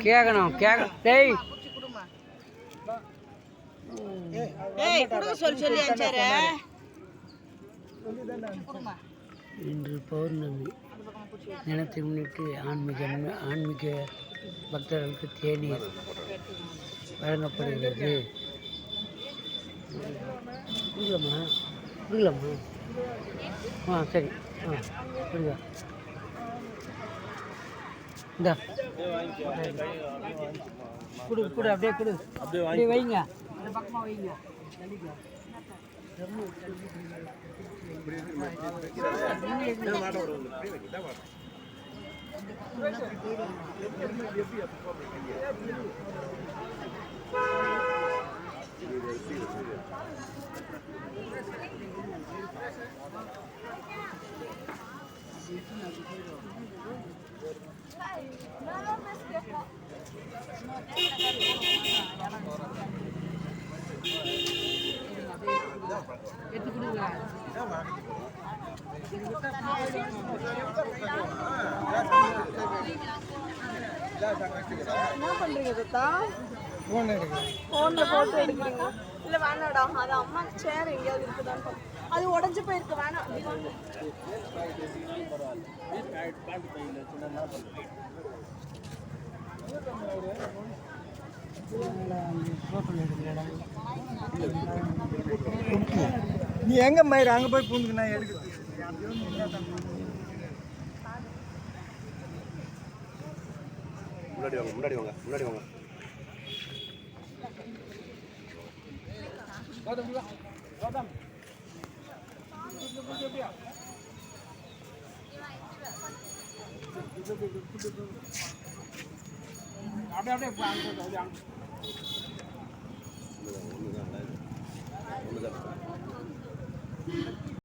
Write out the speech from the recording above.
கேட்கணும் டேய் இன்று பௌர்ணமி தினத்தை முன்னிட்டு ஆன்மீக பக்தர்களுக்கு தேநீர் வழங்கப்படுகிறது. புரியலாமா சரி புரியுதா இந்தா கொடு அப்படியே கொடு அப்படியே வைங்க அந்த பக்கமாக வைங்க என்ன பண்றீங்க தாத்தா? போன்ல போட்டோ எடுக்கிறீங்க? இல்ல வேணாடா, அது அம்மா சேர் எங்கேயாவது இருக்குதான்னு. அது உடஞ்சு போயிருக்கு, வேணாம். நீ எங்க மயிர் அங்க போய் பூந்துக்கு நான் எடுக்கிறேன். முன்னாடி வாங்க அப்படியே